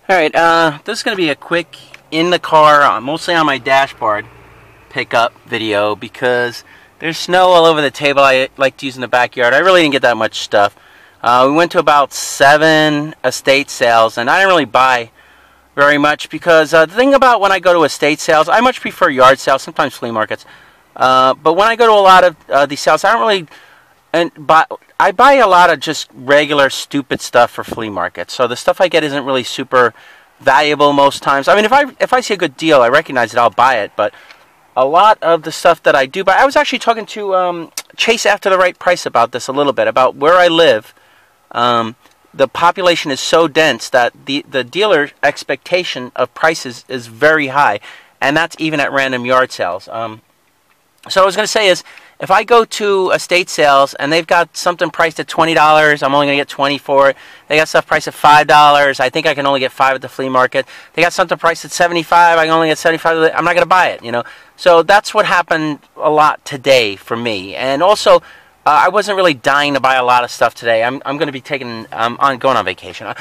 Alright, this is going to be a quick in the car, mostly on my dashboard, pickup video because there's snow all over the table I like to use in the backyard. I really didn't get that much stuff. We went to about 7 estate sales, and I didn't really buy very much because the thing about when I go to estate sales, I much prefer yard sales, sometimes flea markets. But when I go to a lot of these sales, I don't really... I buy a lot of just regular stupid stuff for flea markets. So the stuff I get isn't really super valuable most times. I mean, if I see a good deal, I recognize it, I'll buy it. But a lot of the stuff that I do buy, I was actually talking to Chase After the Right Price about this a little bit, about where I live. The population is so dense that the dealer expectation of prices is very high, and that's even at random yard sales. So what I was going to say is, if I go to estate sales and they've got something priced at $20, I'm only going to get 20 for it. They got stuff priced at $5. I think I can only get 5 at the flea market. They got something priced at 75. I can only get 75. I'm not going to buy it, you know. So that's what happened a lot today for me. And also, I wasn't really dying to buy a lot of stuff today. I'm going to be going on vacation.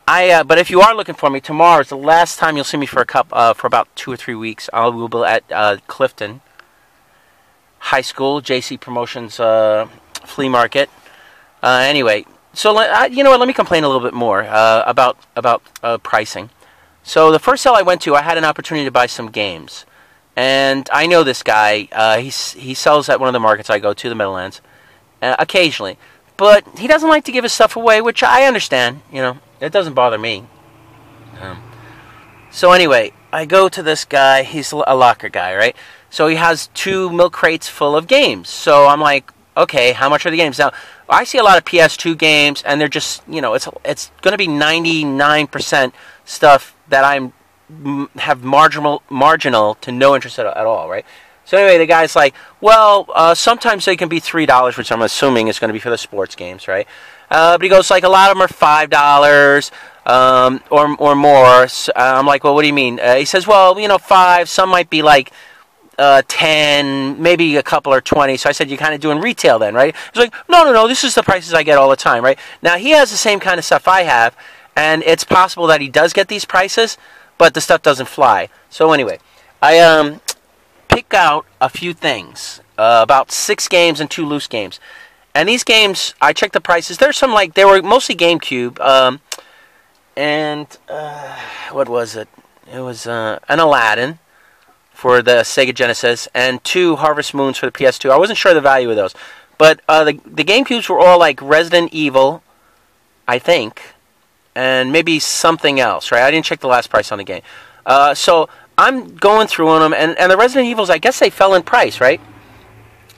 But if you are looking for me, tomorrow is the last time you'll see me for about 2 or 3 weeks. We'll be at Clifton High School, JC Promotions flea market. Anyway, so you know what? Let me complain a little bit more about pricing. So the first sale I went to, I had an opportunity to buy some games, and I know this guy. He sells at one of the markets I go to, the Meadowlands, occasionally, but he doesn't like to give his stuff away, which I understand. You know, it doesn't bother me. So anyway, I go to this guy. He's a locker guy, right? So he has 2 milk crates full of games. So I'm like, okay, how much are the games? Now, I see a lot of PS2 games, and they're just, you know, it's going to be 99% stuff that have marginal to no interest at all, right? So anyway, the guy's like, well, sometimes they can be $3, which I'm assuming is going to be for the sports games, right? But he goes, like, a lot of them are $5 or more. So, I'm like, well, what do you mean? He says, well, you know, 5. Some might be like 10, maybe a couple are 20. So I said, you're kind of doing retail then, right? He's like, no, this is the prices I get all the time, right? Now, he has the same kind of stuff I have, and it's possible that he does get these prices, but the stuff doesn't fly. So anyway, I pick out a few things, about 6 games and 2 loose games. And these games, I checked the prices. There's some, like, they were mostly GameCube, what was it? It was an Aladdin for the Sega Genesis, and 2 Harvest Moons for the PS2. I wasn't sure the value of those. But the GameCubes were all like Resident Evil, I think, and maybe something else, right? I didn't check the last price on the game. So I'm going through them, and the Resident Evils, I guess they fell in price, right?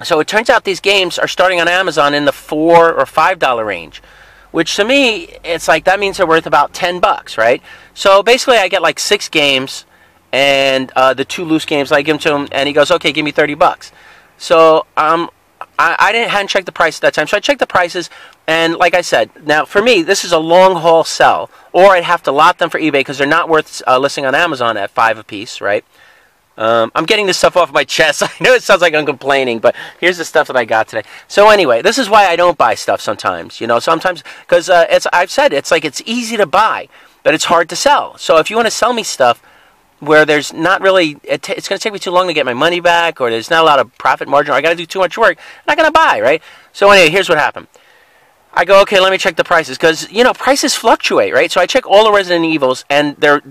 So it turns out these games are starting on Amazon in the $4 or $5 range, which to me, it's like that means they're worth about $10, right? So basically I get like 6 games, and the 2 loose games, I give them to him, and he goes, okay, give me $30. So I hadn't checked the price at that time, so I checked the prices, and like I said, now for me, this is a long haul sell, or I'd have to lot them for eBay because they're not worth listing on Amazon at $5 a piece, right? I'm getting this stuff off my chest. I know it sounds like I'm complaining, but here's the stuff that I got today. So anyway, this is why I don't buy stuff sometimes, you know, because I've said it's like it's easy to buy, but it's hard to sell. So if you want to sell me stuff where there's not really, it's going to take me too long to get my money back, or there's not a lot of profit margin, or I got to do too much work, I'm not going to buy, right? So anyway, here's what happened. I go, okay, let me check the prices, because, you know, prices fluctuate, right? So I check all the Resident Evils, and they're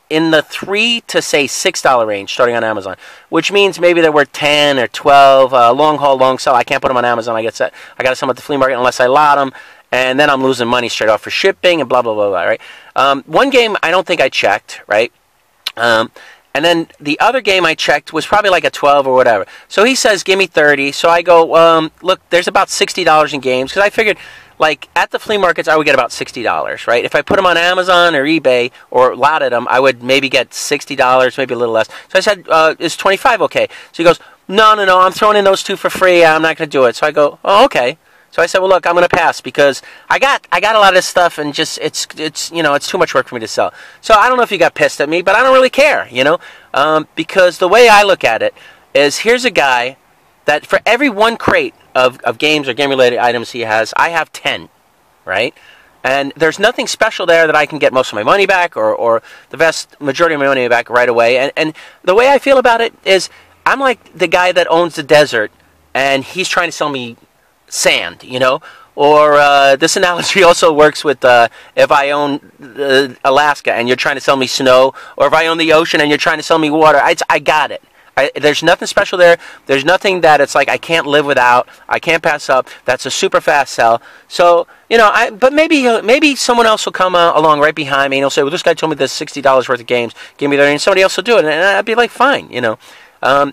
in the $3 to, say, $6 range starting on Amazon, which means maybe they're worth 10 or 12, long haul, long sell. I can't put them on Amazon. I got to sell them at the flea market unless I lot them, and then I'm losing money straight off for shipping and blah, blah, blah, blah, right? One game I don't think I checked, right? And then the other game I checked was probably like a 12 or whatever. So he says, give me 30. So I go, look, there's about $60 in games. Because I figured, like, at the flea markets, I would get about $60, right? If I put them on Amazon or eBay or lotted them, I would maybe get $60, maybe a little less. So I said, is 25 okay? So he goes, no, I'm throwing in those 2 for free. I'm not going to do it. So I go, oh, okay. So I said, well, look, I'm going to pass because I got a lot of this stuff, and just it's you know, it's too much work for me to sell. So I don't know if you got pissed at me, but I don't really care, you know, because the way I look at it is, here's a guy that for every 1 crate of games or game-related items he has, I have 10, right? And there's nothing special there that I can get most of my money back or the vast majority of my money back right away. And the way I feel about it is I'm like the guy that owns the desert and he's trying to sell me sand, you know? Or this analogy also works with if I own Alaska and you're trying to sell me snow, or if I own the ocean and you're trying to sell me water. I got it. There's nothing special there. There's nothing that it's like I can't live without. I can't pass up. That's a super fast sell. So, you know, but maybe someone else will come along right behind me and he'll say, well, this guy told me there's $60 worth of games. Give me that, and somebody else will do it. And I'd be like, fine, you know.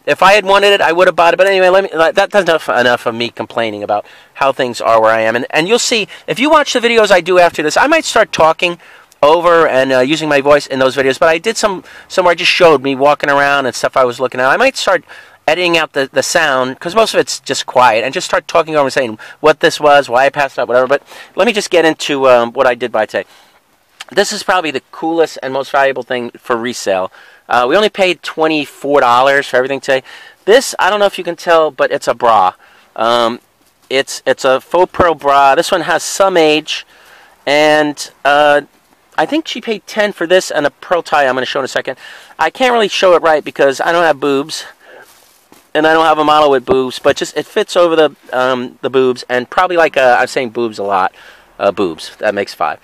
If I had wanted it, I would have bought it. But anyway, that's enough of me complaining about how things are where I am. And you'll see, if you watch the videos I do after this, I might start talking over and using my voice in those videos. But I did some where I just showed me walking around and stuff I was looking at. I might start editing out the sound, because most of it's just quiet, and just start talking over and saying what this was, why I passed it up, whatever. But let me just get into what I did buy today. This is probably the coolest and most valuable thing for resale. We only paid $24 for everything today. This, I don't know if you can tell, but it's a bra. It's a faux pearl bra. This one has some age, and I think she paid $10 for this and a pearl tie I'm going to show in a second. I can't really show it right because I don't have boobs, and I don't have a model with boobs, but just it fits over the boobs, and probably like I'm saying boobs a lot. Boobs, that makes 5.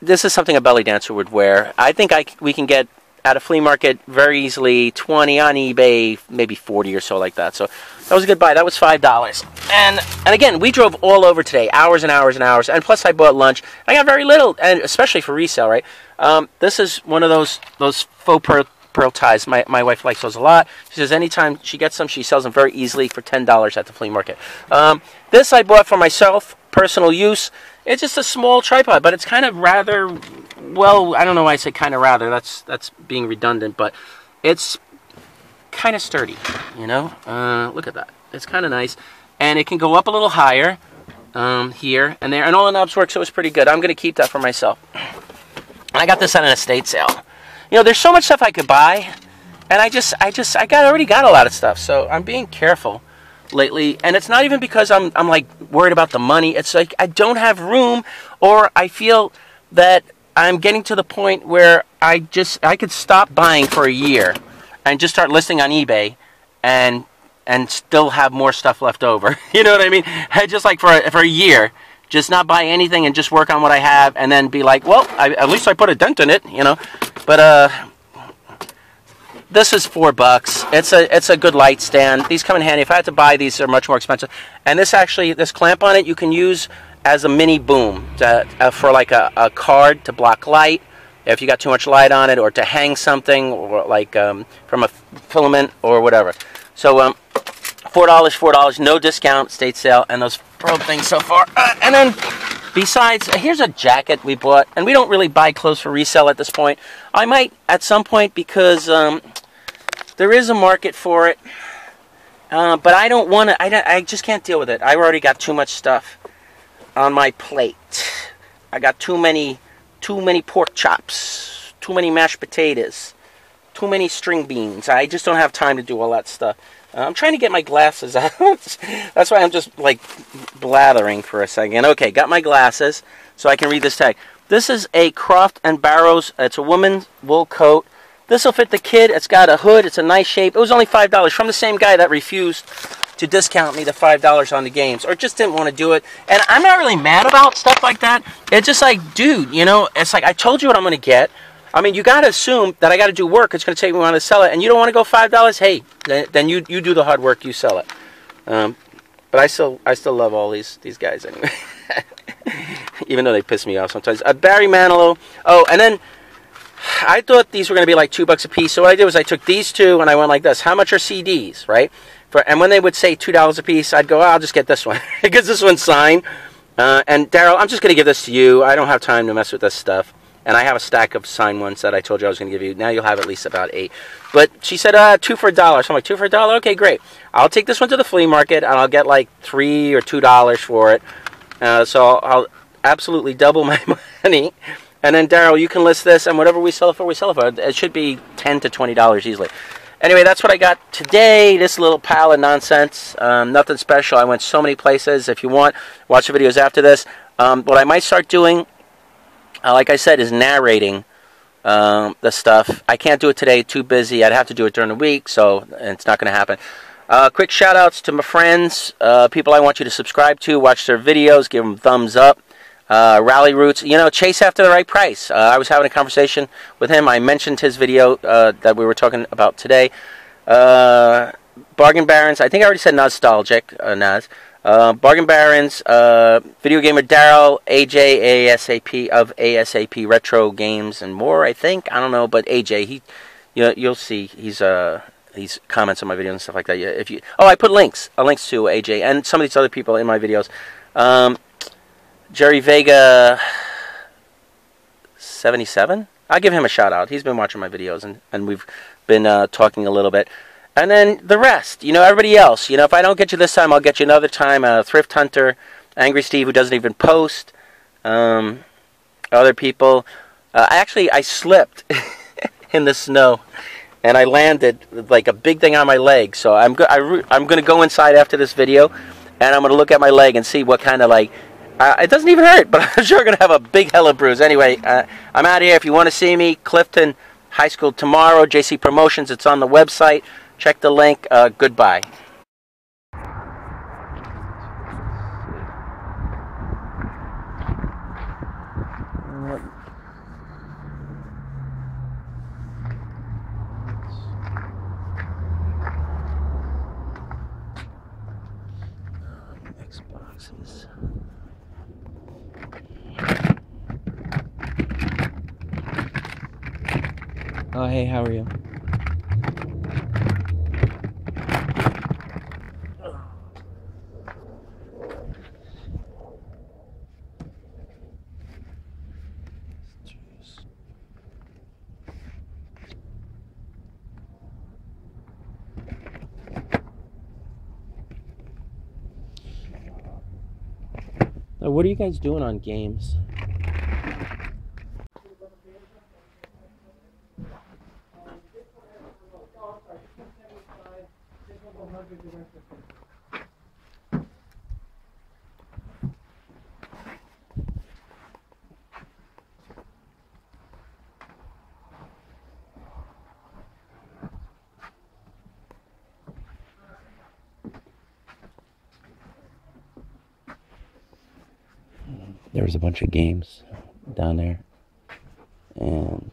This is something a belly dancer would wear. I think we can get at a flea market very easily 20 on eBay, maybe 40 or so like that. So that was a good buy. That was $5. And again, we drove all over today, hours and hours and hours. And plus, I bought lunch. I got very little, and especially for resale, right? This is one of those faux pearl ties. My wife likes those a lot. She says anytime she gets them, she sells them very easily for $10 at the flea market. This I bought for myself, personal use. It's just a small tripod, but it's kind of rather, well, I don't know why I say kind of rather. That's being redundant, but it's kind of sturdy, you know? Look at that. It's kind of nice. And it can go up a little higher here and there. And all the knobs work, so it's pretty good. I'm going to keep that for myself. I got this at an estate sale. You know, there's so much stuff I could buy, and I already got a lot of stuff, so I'm being careful lately. And it's not even because I'm like worried about the money. It's like I don't have room, or I feel that I'm getting to the point where I could stop buying for a year and just start listing on eBay and still have more stuff left over. You know what I mean? Just like for a year, just not buy anything and just work on what I have, and then be like, well, at least I put a dent in it, you know. But this is $4. It's a good light stand. These come in handy. If I had to buy these, they're much more expensive. And this clamp on it, you can use as a mini boom for like a card to block light if you got too much light on it, or to hang something, or like from a filament or whatever. So $4, no discount, state sale, and those pearl things so far. And then besides, here's a jacket we bought, and we don't really buy clothes for resale at this point. I might at some point, because there is a market for it, but I don't want to. I just can't deal with it. I've already got too much stuff on my plate. I got too many pork chops, too many mashed potatoes, too many string beans. I just don't have time to do all that stuff. I'm trying to get my glasses out. That's why I'm just like blathering for a second. Okay, got my glasses so I can read this tag. This is a Croft & Barrows. It's a woman's wool coat. This will fit the kid. It's got a hood. It's a nice shape. It was only $5 from the same guy that refused to discount me the $5 on the games, or just didn't want to do it. And I'm not really mad about stuff like that. It's just like, dude, you know, it's like I told you what I'm going to get. I mean, you got to assume that I got to do work. It's going to take me a while to sell it, and you don't want to go $5. Hey, then you do the hard work. You sell it. But I still love all these guys anyway, even though they piss me off sometimes. Barry Manilow. Oh, and then I thought these were going to be like $2 a piece. So what I did was I took these two and I went like this. How much are CDs, right? And when they would say $2 a piece, I'd go, oh, I'll just get this one because this one's signed. And Daryl, I'm just going to give this to you. I don't have time to mess with this stuff. And I have a stack of signed ones that I told you I was going to give you. Now you'll have at least about 8. But she said, 2 for $1. So I'm like, 2 for $1? Okay, great. I'll take this one to the flea market, and I'll get like $3 or $2 for it. So I'll absolutely double my money. And then, Daryl, you can list this, and whatever we sell it for, we sell it for. It should be $10 to $20 easily. Anyway, that's what I got today. This little pile of nonsense. Nothing special. I went so many places. If you want, watch the videos after this. What I might start doing, like I said, is narrating the stuff. I can't do it today. Too busy. I'd have to do it during the week, so it's not going to happen. Quick shout-outs to my friends, people I want you to subscribe to, watch their videos, give them thumbs up. Rally Roots, you know, chase after the right price. I was having a conversation with him. I mentioned his video that we were talking about today. Bargain Barons, I think I already said Naztalgic, Naz. Bargain Barons, VideoGamerDaryll, AJ, ASAP of ASAP Retro Games and more, I think. I don't know, but AJ, you'll see, he's comments on my videos and stuff like that. If you, I put links to AJ and some of these other people in my videos. Jerry Vega 77. I'll give him a shout out. He's been watching my videos and we've been talking a little bit. And then the rest, you know, everybody else. You know, if I don't get you this time, I'll get you another time. Thrift Hunter, Angry Steve, who doesn't even post. Other people. Actually, I slipped in the snow, and I landed like a big thing on my leg. So I'm going to go inside after this video, and I'm going to look at my leg and see what kind of like. It doesn't even hurt, but I'm sure going to have a big hella bruise. Anyway, I'm out of here. If you want to see me, Clifton High School tomorrow, JC Promotions. It's on the website. Check the link. Goodbye. Xboxes. Oh, hey, how are you? What are you guys doing on games? There was a bunch of games down there, and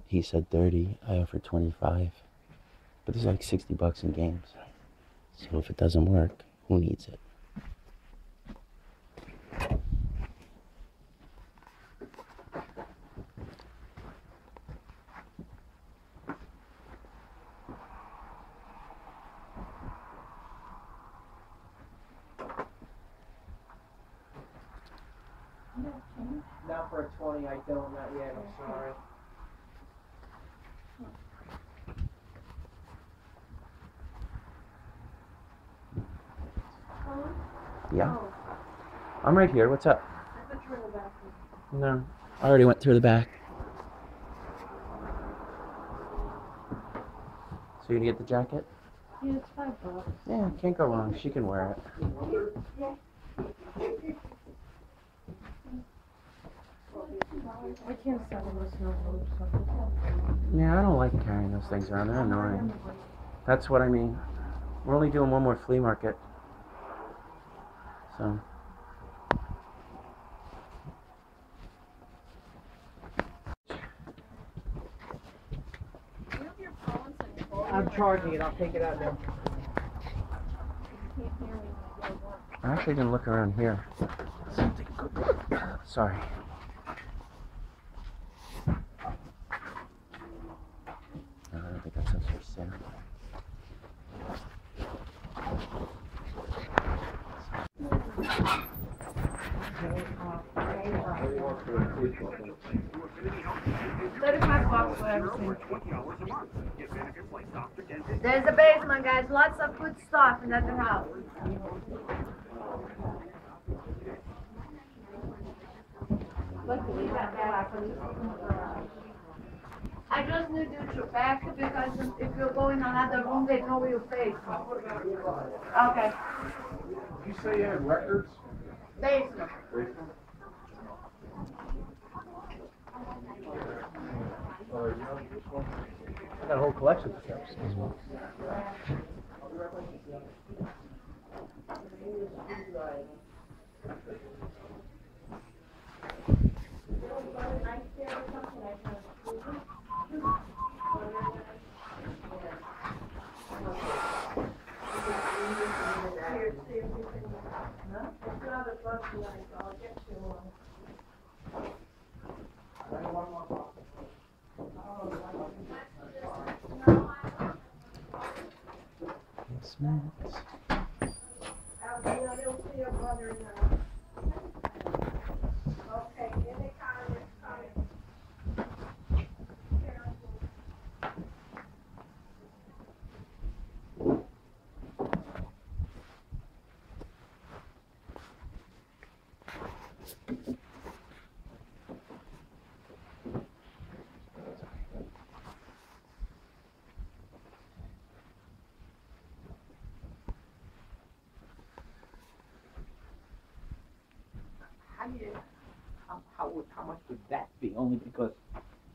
he said 30. I offered 25, but there's like 60 bucks in games. So if it doesn't work, who needs it? Not for a 20, I don't, not yet, I'm sorry. Yeah? I'm right here, what's up? I thought you were in the bathroom. No, I already went through the back. So you gonna get the jacket? Yeah, it's $5. Yeah, can't go wrong, she can wear it. I can't stand in the snow. Yeah, I don't like carrying those things around. They're annoying. That's what I mean. We're only doing one more flea market. So. I'm charging it. I'll take it out now. I'm actually going to look around here. Sorry. I don't think that's for sale. $35, whatever. There's the basement, guys. Lots of good stuff in that house. Let's leave that back. I just need you to pack because if you go in another room, they know your face. Okay. You say you had records? Basement. I got a whole collection of steps. How much would that be? Only because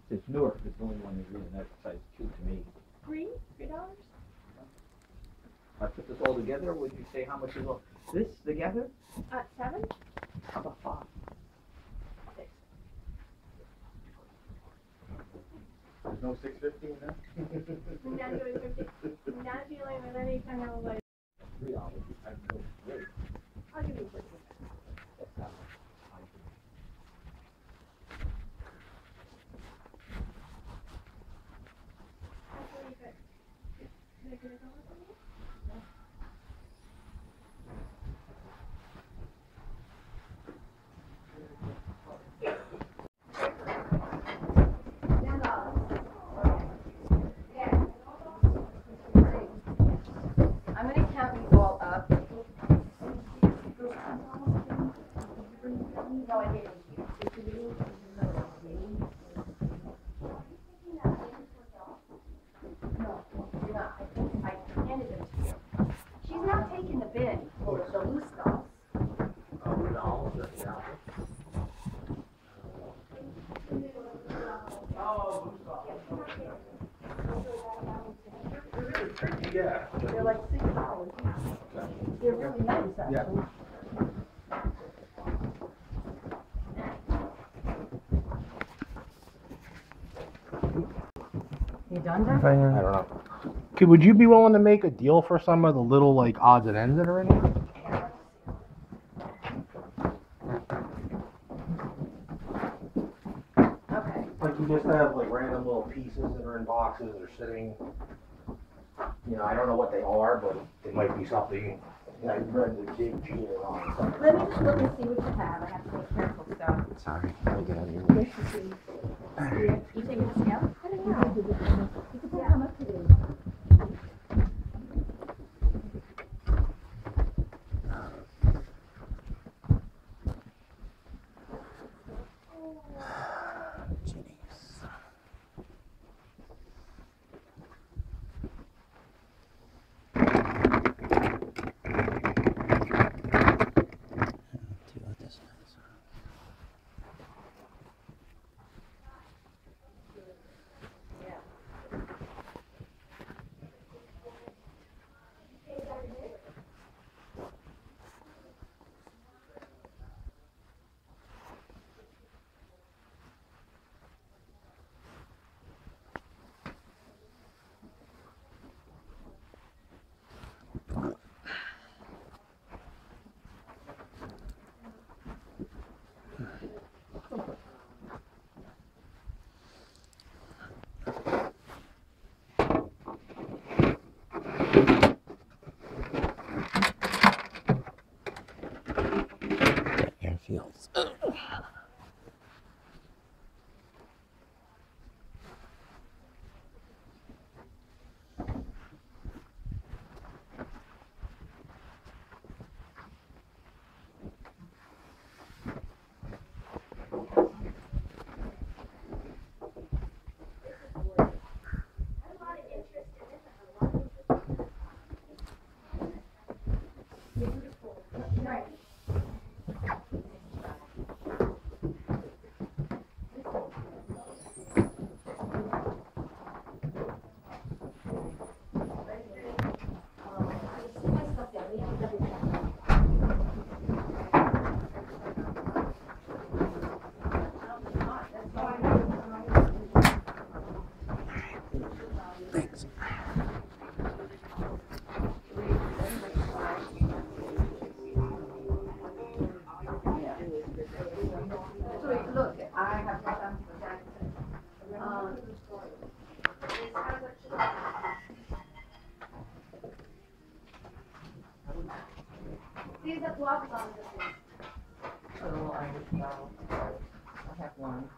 since Newark is the only one that really that size cute to me. $3? If I put this all together, would you say how much is all this together? 7? How about 5? There's no 650 in there? We're not doing 50. We're not dealing with any kind of like. $3. I know. Wait. I'll give you 50. That's not much. I'm going to count you all up. No, I didn't. No, you're not. I handed them to you. She's not taking the bin full of the loose dolls. Yeah. They're like $6. They're really nice, actually. Yeah. You done, John? I don't know. Okay, would you be willing to make a deal for some of the little like odds and ends that are in here? Okay. Like you just have like random little pieces that are in boxes or sitting. You know, I don't know what they are, but it might be something. I read the big G on something. Let me just look and see what you have. I have to be careful, so. Sorry, let me get out of here. Yes, you see. You taking the scale? I don't know. You can tell how much it is. A little Irish style. I have one.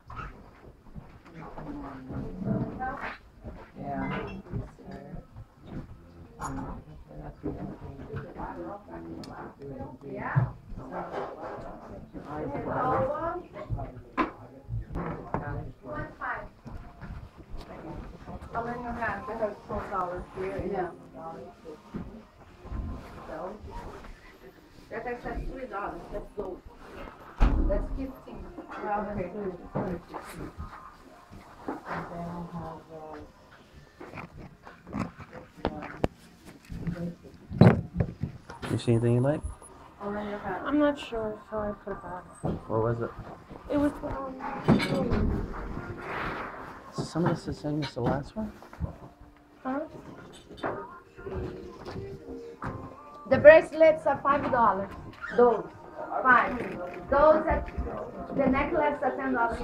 Yeah. I'll let you know that they have $12 here. Yeah. That's actually $3. That's gold. That's 15. Okay. You see anything you like? I'm not sure, so I put it back. What was it? It was Some of this is the same as the last one? huh? The bracelets are $5. Those. 5. Those at the necklace are $10.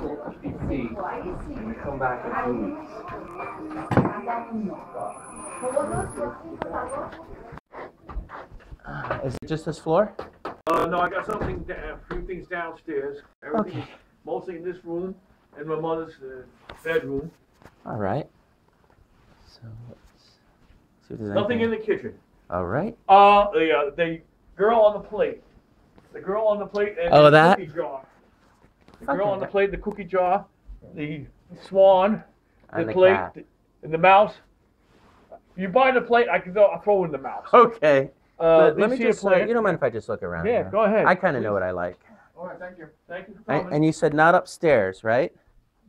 When we come back in 2 weeks. Is it just this floor? No, I got something, a few things downstairs. Everything is mostly in this room and my mother's bedroom. All right. So let's see if there's Nothing anything. in the kitchen. All right. The girl on the plate. The girl on the plate and Oh, the that? cookie jar. The girl Okay. on the plate, the cookie jar, the swan, And the plate, cat. and the mouse. You buy the plate, I can go. I'll throw in the mouse. Okay. Let me see a just, plate. you don't mind if I just look around? Yeah, here? go ahead. I kind of know what I like. All right, thank you. Thank you for coming. And you said not upstairs, right?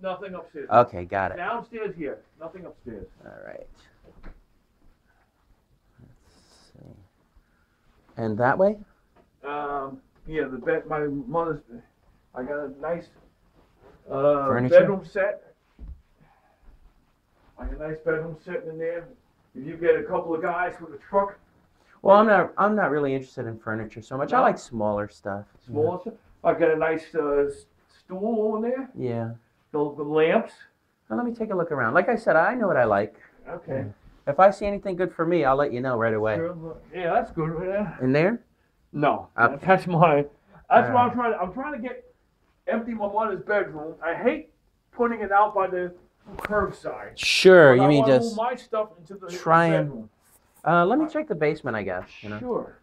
Nothing upstairs. Okay, got it. Downstairs here. Nothing upstairs. All right. Let's see. And that way? Yeah, the bed. My mother's. I got a nice Furniture? bedroom set. I got a nice bedroom set in there. If you get a couple of guys with a truck, Well, I'm not really interested in furniture so much. I No? like smaller stuff. small stuff. I got a nice stool over there. Yeah. The lamps. Well, let me take a look around. Like I said, I know what I like. Okay. If I see anything good for me, I'll let you know right away. Sure. Yeah, that's good right there. In there? No, Okay. that's mine. That's what Alright. I'm trying to. I'm trying to empty my mother's bedroom. I hate putting it out by the curbside. Sure. But You I mean wanna just move my stuff into the try and- bedroom. let me check the basement, I guess. You know. Sure.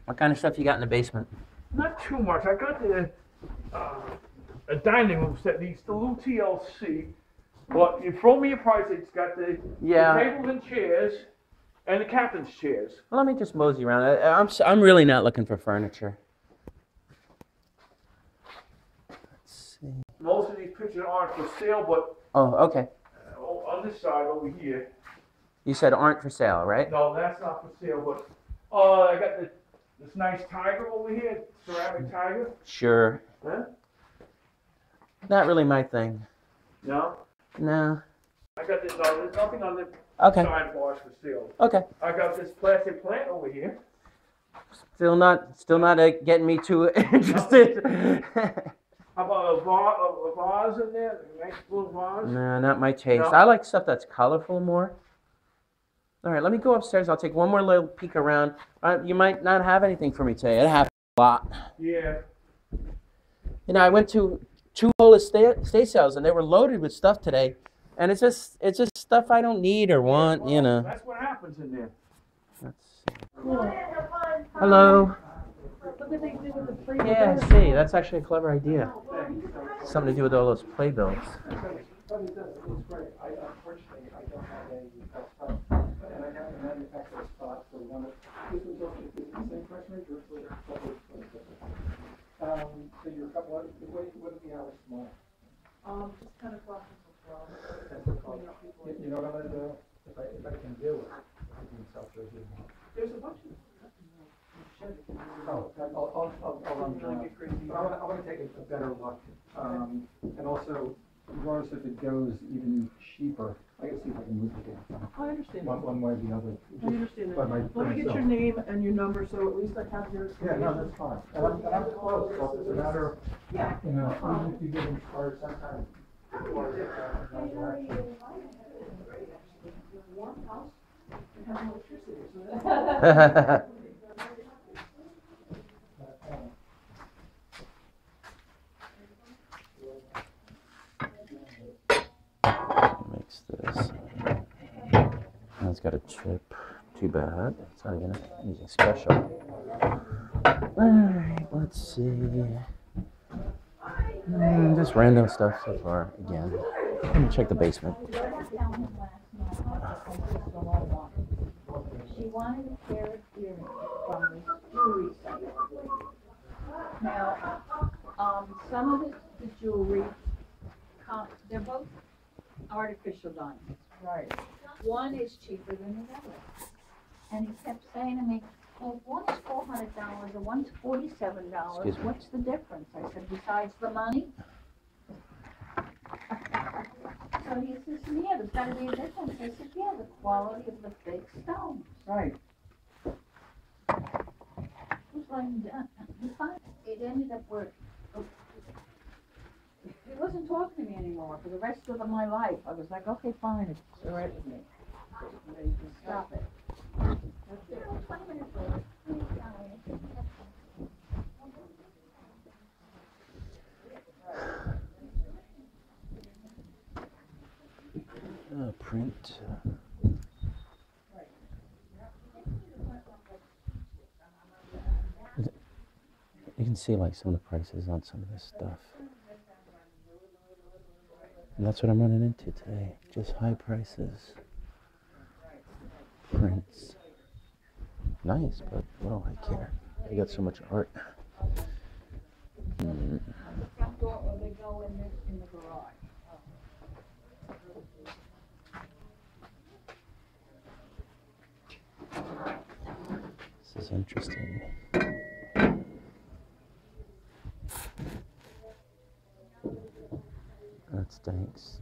What kind of stuff you got in the basement? Not too much. I got a dining room set. These the little TLC. But you throw me a price. It's got the tables and chairs and the captain's chairs. Well, let me just mosey around. I'm really not looking for furniture. Let's see. Most of these pictures aren't for sale, but Oh, okay. on this side over here. You said aren't for sale, right? No, that's not for sale. But I got this nice tiger over here, ceramic tiger. Sure. Huh? Not really my thing. No. No. I got this. No, there's nothing on the Okay. sidebars for sale. Okay. I got this plastic plant over here. Still not getting me too interested. How about a vase in there? A nice little vase? No, not my taste. No? I like stuff that's colorful more. All right, let me go upstairs. I'll take one more little peek around. You might not have anything for me today. It happens a lot. Yeah. You know, I went to 2 whole estate sales and they were loaded with stuff today, and it's just stuff I don't need or want. Well, You know. That's what happens in there. Let's see. Hello. Look what they did with the plate. Yeah, I see. That's actually a clever idea. Something to do with all those playbills. So you're a couple of, what are the hours tomorrow? Just 10 o'clock until 12. You know what I'm gonna do? If I can do it, in South Jersey. There's a bunch of Oh, I'll run around. But I wanna take a better look. And also, regardless if it goes even cheaper, I gotta see if I can move the damn thing. I understand. One way or the other. I understand By that. my- Let me get your name and your number so at least I have your Yeah, no, that's fine. And I'm close, so it's a matter of, Yeah. you know, even if you get inspired sometime. have electricity, so Mix this. Oh, it's got a chip. Too bad. It's not even anything special. Alright, let's see. Just random stuff so far again. Let me check the basement. She wanted a pair of earrings from this jewelry site. Now, some of the jewelry, they're both artificial diamonds. right. One is cheaper than the other. And he kept saying to me, well, one's $400 and one's $47. Excuse me. What's the difference? I said, besides the money? So he says, yeah, there's got to be a difference. I said, yeah, the quality of the fake stones. Right. It was like, it ended up working. He wasn't talking to me anymore for the rest of my life. I was like, okay, fine, it's threatening me. You can stop it. 20 minutes later, Print. You can see like some of the prices on some of this stuff. And that's what I'm running into today. Just high prices. Prints. Nice, but what do I care? I got so much art. the front door or they go in the garage. This is interesting. That stinks.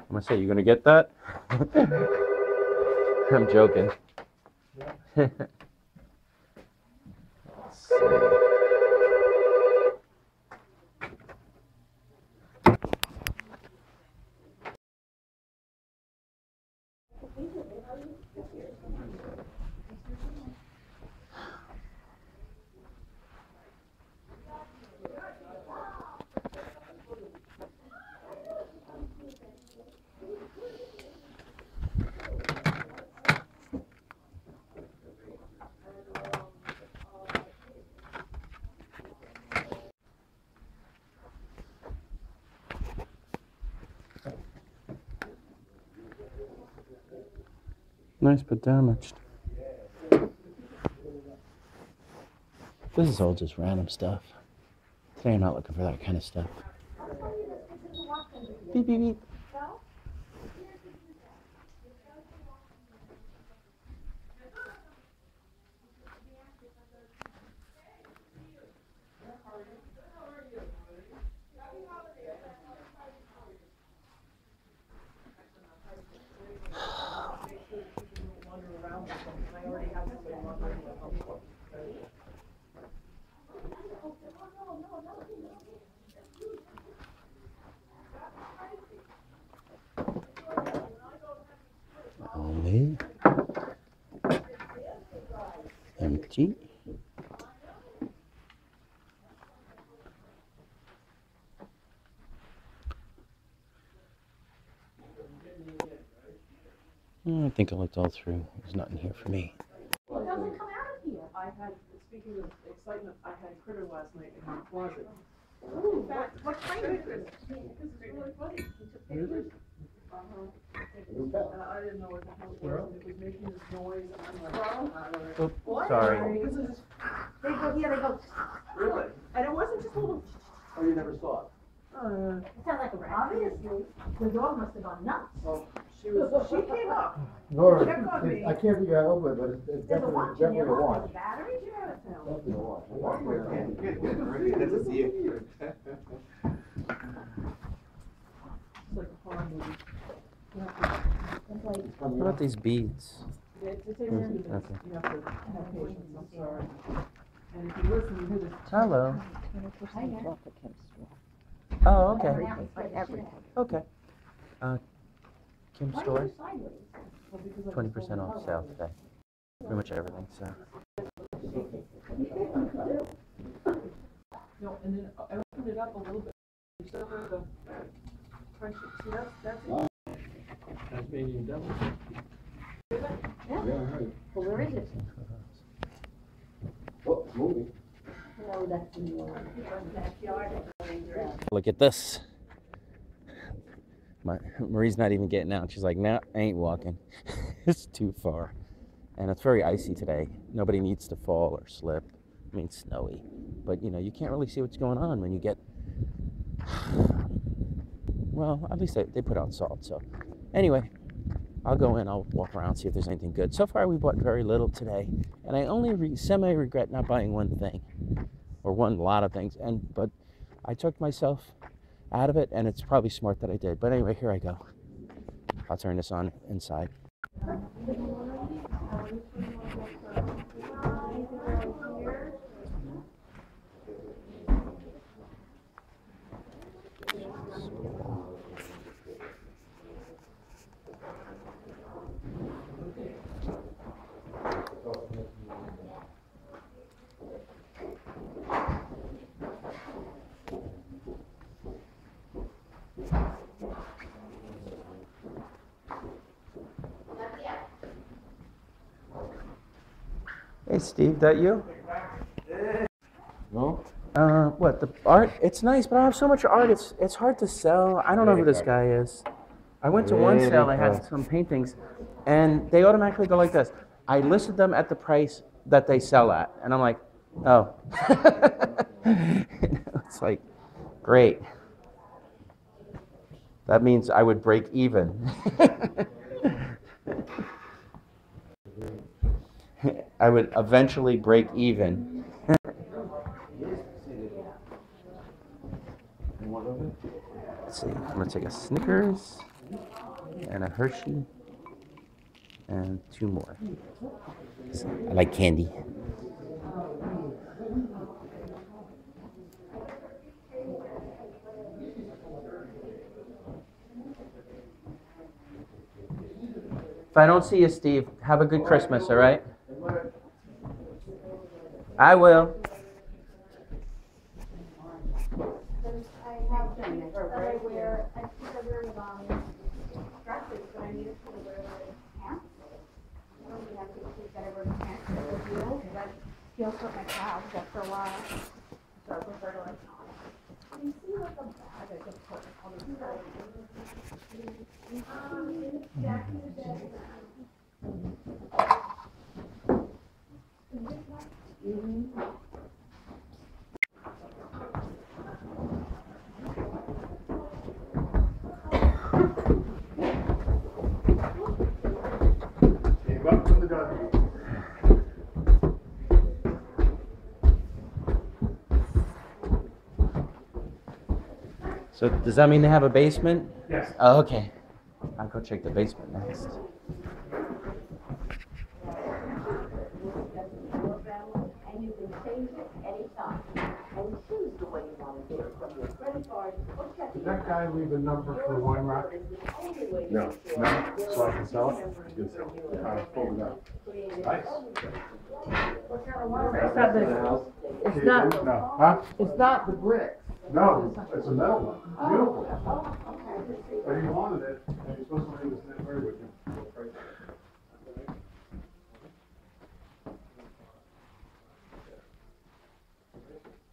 I'm gonna say, you gonna get that? I'm joking. Let's see. Nice, but damaged. This is all just random stuff. Today I'm not looking for that kind of stuff. Beep, beep, beep. Only empty. I think I looked all through. There's nothing here for me. Well, it doesn't come out of here. I had, speaking of excitement, I had critter last night in my closet. Ooh, what kind of critter? This is really funny. He took pictures. I didn't know what the hell it was, and it was making this noise, and I'm like, what? Sorry. This is, They go, yeah, they go. really? And it wasn't just a little, Oh, you never saw it? It sounds like a rat. Obviously, the dog must have gone nuts. Well, she came up. Nora, Check on me. I can't figure out how to open it, but it's There's a definitely, watch in definitely there. a Look, watch. there's a battery. Yeah, it's now. Definitely a watch. Good to see you. It's like a horror movie. You have to want these beads? To take care of this, Okay. you have to have patience, I'm sorry. And if you listen to this. Hello. 20% off at Kim's store. Oh, okay. Everything, everything. Okay. Kim's store, Well, because I 20% off sale today. Pretty much everything, so. No, and then I opened it up a little bit. You still have the price. See, that's it. That's being double. Yeah. Well, where is it? Oh, it's moving. No, that's in your backyard. Look at this. Marie's not even getting out. She's like, nah, I ain't walking. It's too far. And it's very icy today. Nobody needs to fall or slip. I mean, it's snowy. But, you know, you can't really see what's going on when you get... Well, at least they put out salt. So, anyway, I'll go in. I'll walk around, see if there's anything good. So far, we bought very little today. And I only semi-regret not buying one thing. Or one lot of things. But I took myself out of it, and it's probably smart that I did. But anyway, here I go. I'll turn this on inside. Hey Steve, that you? No? What, the art? It's nice, but I have so much art, it's hard to sell. I don't know who this guy is. I went to one sale, I had some paintings, and they automatically go like this. I listed them at the price that they sell at, and I'm like, oh. It's like, great. That means I would break even. I would eventually break even. Let's see, I'm gonna take a Snickers and a Hershey and 2 more. I like candy. If I don't see you, Steve, have a good Christmas, all right? I will. He'll put my calves after a while. So I prefer to like not. You see what the bag I just put all the So does that mean they have a basement? Yes. Oh, okay. I'll go check the basement next. And you can change it anytime. And choose the way you want to do it from your credit card or checking. Did that guy leave a number for wine rack? No. No. So I can sell it? I can sell it. I pulled it out. Nice. It's not the, it's not, No. Huh? it's not the bricks. No, it's a metal one. Beautiful. But he wanted it, and he's supposed to leave his name with you.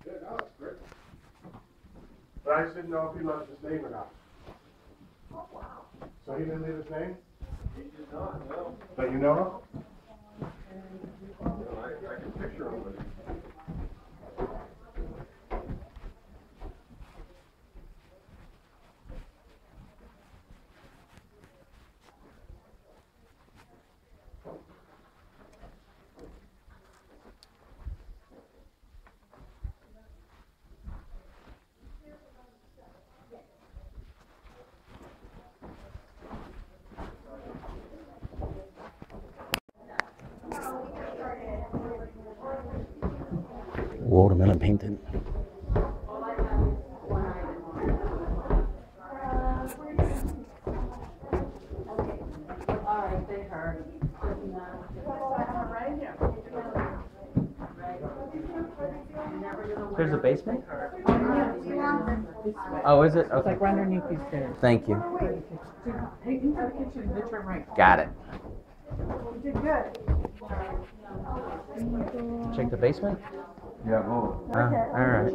Yeah, no, it's great. But I just didn't know if he left his name or not. Oh, wow. So he didn't leave his name? He did not, no. But you know him? No, I can picture him. watermelon painted. Alright, they heard. There's a basement? Oh, is it? Okay. It's like right underneath these stairs. Thank you. Hey, into the kitchen, they turn right. Got it. You did good. Check the basement? Yeah, well, All right.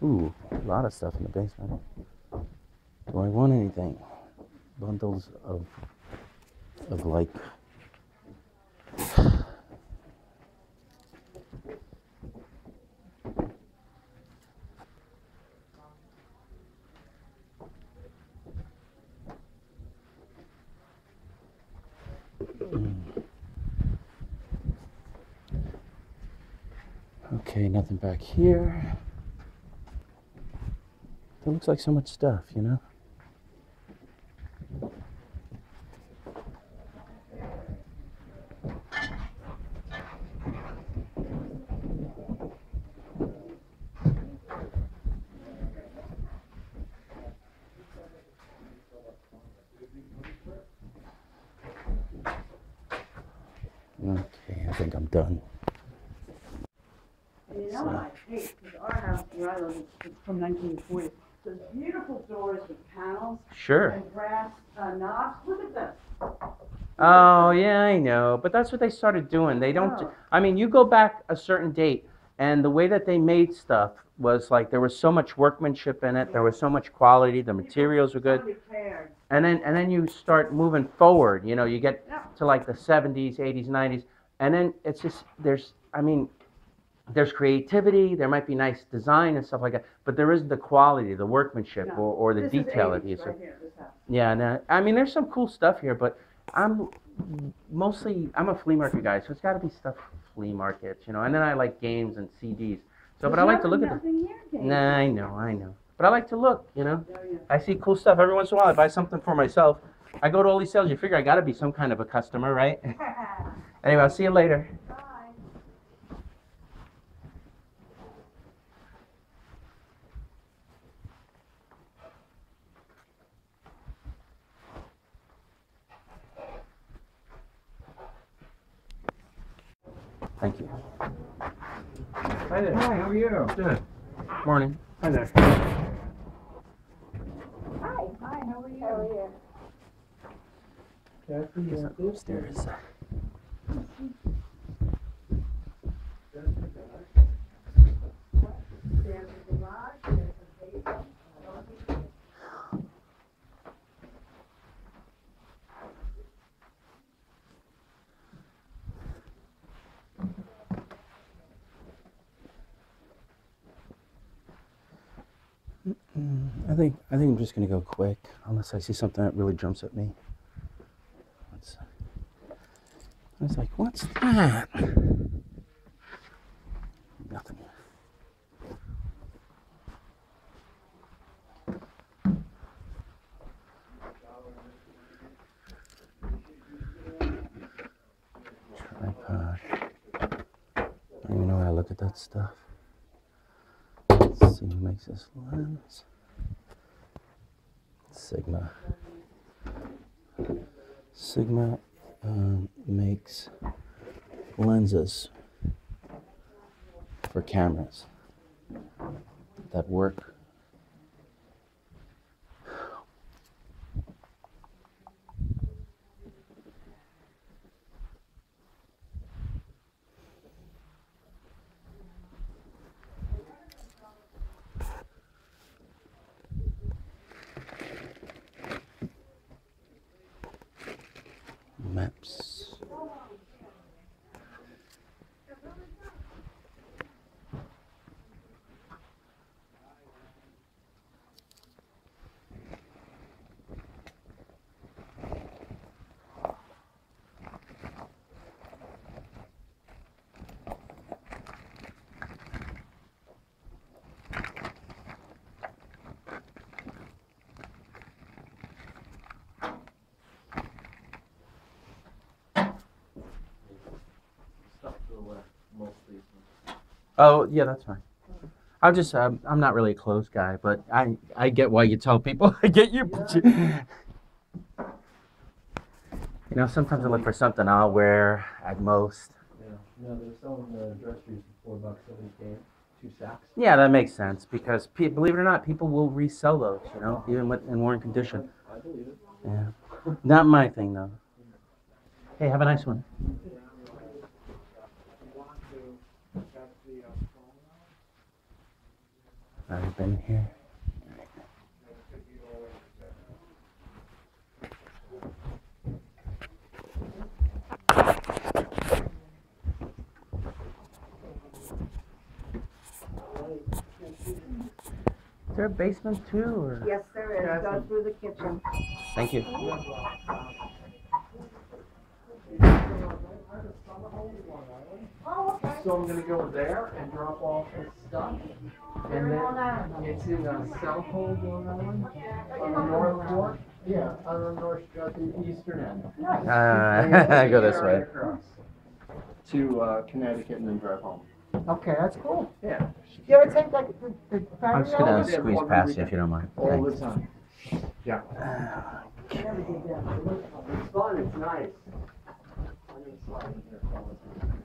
Ooh, a lot of stuff in the basement. Do I want anything? Bundles of like. Okay, nothing back here. It looks like so much stuff, you know? Okay, I think I'm done. You know what I hate, because our house where I live, it's from 1940. Those beautiful doors with panels Sure. and brass knobs. Look at this. Oh, yeah, I know. But that's what they started doing. They don't, Oh. I mean, you go back a certain date, and the way that they made stuff was like there was so much workmanship in it. There was so much quality. The materials were good. Somebody cared. And then you start moving forward. You know, you get Yeah. to like the 70s, 80s, 90s. And then it's just, there's creativity. There might be nice design and stuff like that. But there isn't the quality, the workmanship, No. or the This detail is that you 80s see. right here, this house. Yeah, no, I mean, there's some cool stuff here, but I'm a flea market guy, so it's got to be stuff from flea markets, you know. And then I like games and CDs. So, but I like to look at Nothing here, the. Dave. Nah, I know. But I like to look, you know. Oh, yeah. I see cool stuff every once in a while. I buy something for myself. I go to all these sales. You figure I got to be some kind of a customer, right? Anyway, I'll see you later. Thank you. hi there. Hi, how are you? Good. Morning. Hi there. Hi, how are you? Upstairs. There's the garage, there's the basement. I think I'm just gonna go quick, unless I see something that really jumps at me. I was like, what's that? Nothing. Tripod. I don't even know how I look at that stuff. Let's see who makes this lens. Sigma. Sigma makes lenses for cameras that work. Maps. most of these ones. Oh, yeah, that's fine. I'm just, I'm not really a clothes guy, but I get why you tell people. I get you. You know, sometimes I look for something I'll wear at most. Yeah. No, they're selling the dress shoes for $4 every game, 2 sacks. Yeah, that makes sense because, believe it or not, people will resell those, you know, even in worn condition. I believe it. Yeah. Not my thing, though. Hey, have a nice one. I've been here. Is there a basement too, or? Yes, there is. Go through the kitchen. Thank you. So I'm gonna go there and drop off the stuff, and then it's in South Hole, Long Island, on the North Fork. Yeah, on the north, the eastern end. I go this way. To Connecticut and then drive home. Okay, that's cool. Yeah. You ever take like the I'm just gonna squeeze past you if you don't mind. All the Thanks. time. Yeah. It's fun, it's nice. I'm gonna slide in here all the time.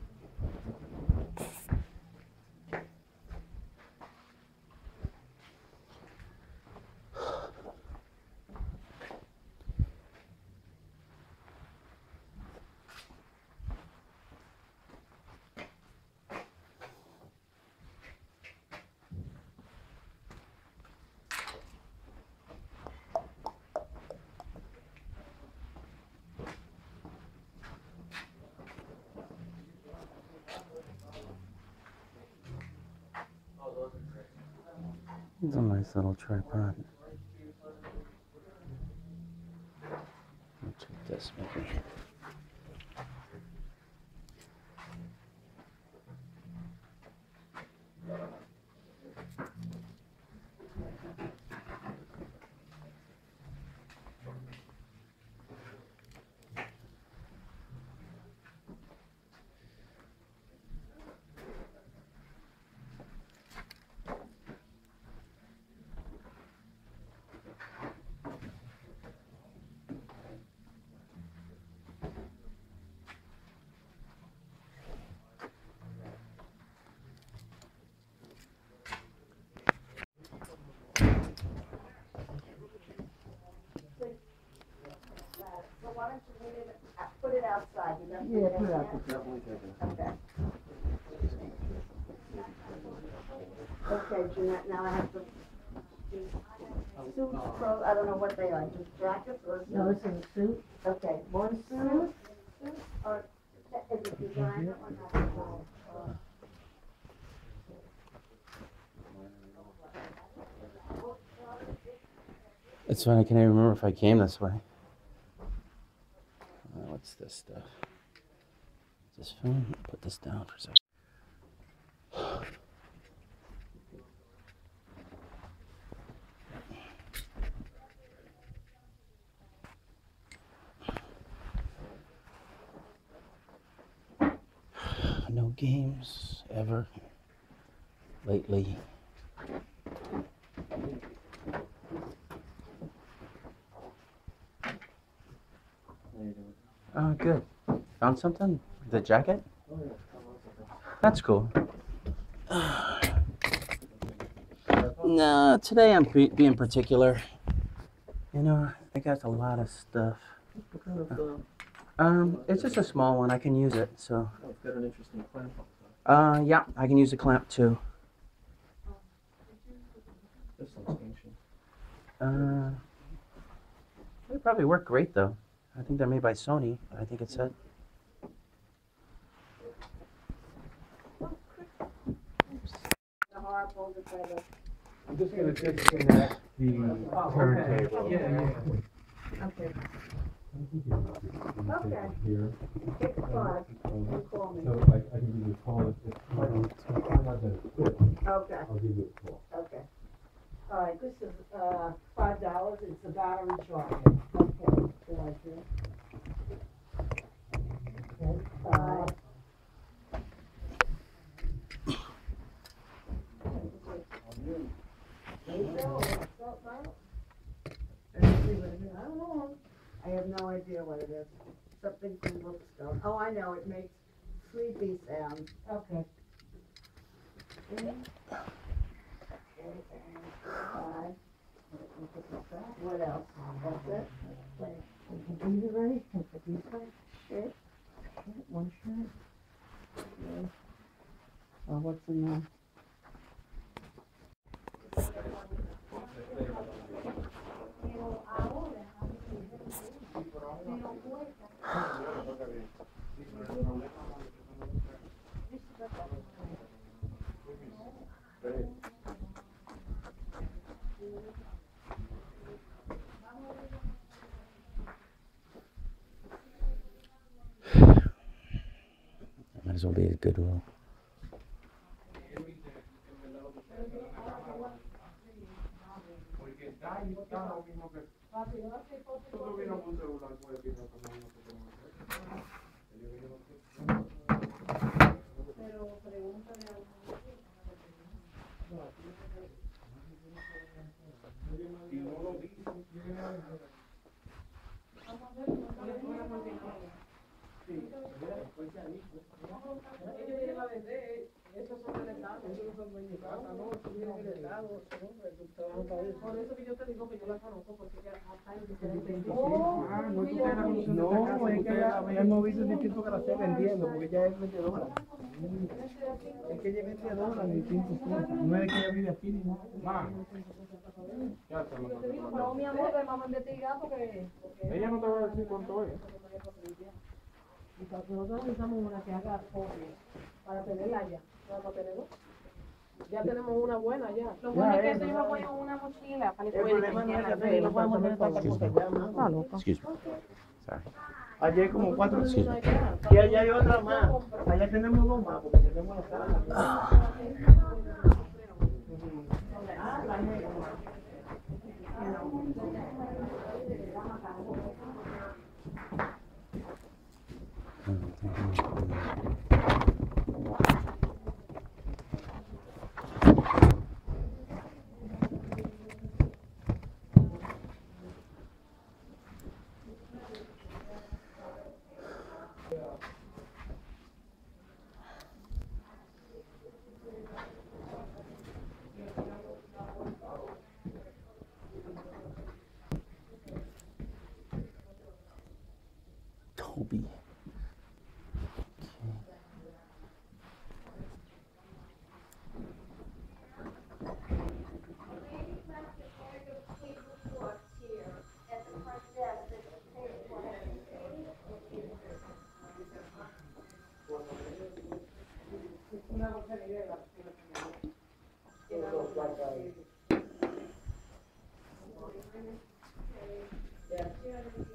It's a nice little tripod. I'll check this maybe. Put it outside. Yeah, put it outside. Okay. Okay, Jeanette, now I have to do suits, clothes, I don't know what they are, just jackets or suits? No, this is a suit. Okay, one suit, or is it designer or not? It's funny, I can't even remember if I came this way. What's this stuff? Is this phone? Put this down for a second. No games ever lately. Oh, good. Found something? The jacket? That's cool. No, today I'm being particular. You know, I got a lot of stuff. What kind of, it's just a small one. I can use it, so. Oh, it's got an interesting clamp. Yeah, I can use a clamp too. This looks ancient. They probably work great though. I think they're made by Sony. I think it said. I'm just going to disconnect the turntable. Yeah. Okay. Okay. Here. Take the card and call me. So I can give you a call if I find out that it's good. Okay, I'll give you a call. okay. All right, this is $5. It's a battery charger. Okay, good idea. Okay, 5. I don't know. I have no idea what it is. Something from Brookstone. Oh, I know, it makes sleepy sounds. Okay. What else? That's it? These are ready? These shirt? One shirt? Okay. Oh, what's in there? Might as well be a Goodwill. No, es que ella no dice distinto que la esté vendiendo, porque ella es vendedora. Es que ella es vendedora de distintos cosas. No es que ella vive aquí ni nada. Pero mi amor, vamos a investigar porque... Ella no te va a decir cuánto es. Nosotros necesitamos una que haga copia para tenerla ya. ¿Para tenerlo? Ya tenemos una buena ya. Lo bueno es que eso yo me pongo en una mochila para que el problema no es que no podemos tener tantas cosas ya, ¿no? Excuse me. Sorry. Allá hay como 4 o Excuse me. y allá hay otra más. Allá tenemos 2 más, porque tenemos la sala. Toby.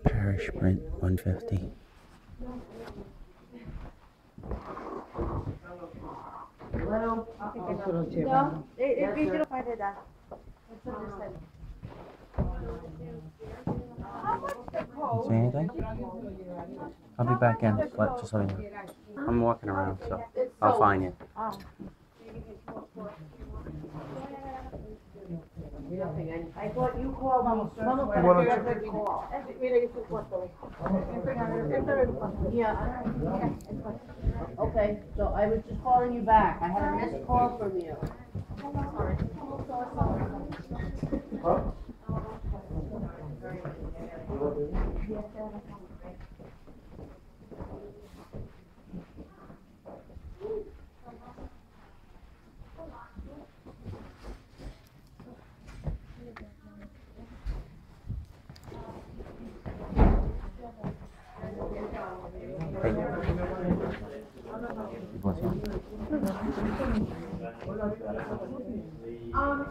Parish rent 150. Hello? No, if you can find it out. Say anything? I'll be back in. Just let me know. I'm walking around, so I'll find you. I thought you called me. Call. Yeah. Okay, so I was just calling you back. I had a missed call from you.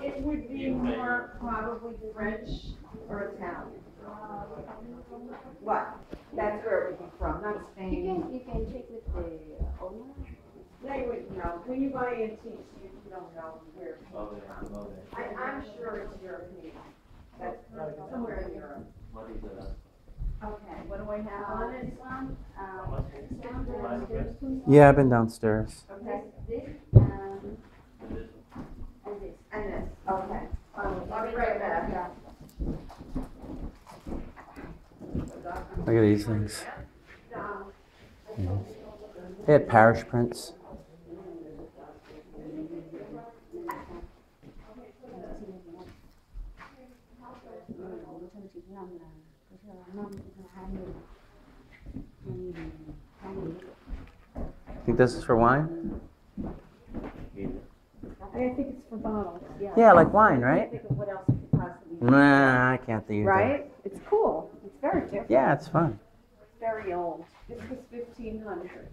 It would be more probably French or Italian. What? That's where it would be from, not Spain. You can check with the owner. No, you wouldn't know. When you buy antiques, you don't know where it's from. I'm sure it's European. That's somewhere in Europe. Okay, what do I have on this one? Downstairs, please. Yeah, I've been downstairs. Okay. This, and this. And this, okay. Look at these things. Yeah. They had parish prints. Think this is for wine? I think it's for bottles, yeah. Yeah, like wine, right? I think of what else it could possibly be. Nah, I can't think of that. Right? It's cool. It's very different. Yeah, it's fun. It's very old. This was 1500.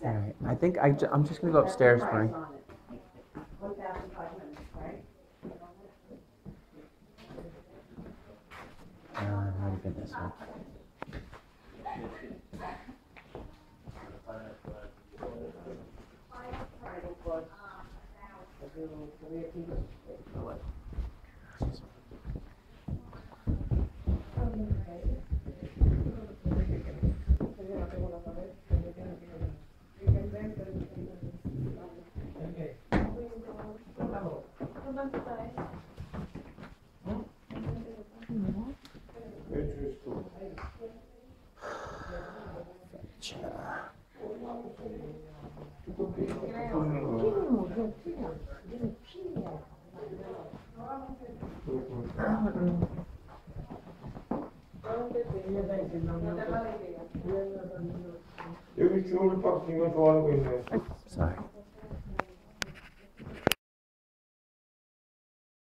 All right, I think I'm just gonna go upstairs, Bernie. 1,500, right? How do you get this one? 여기 겨울 박스 이거 좋아하고 있네. Sorry.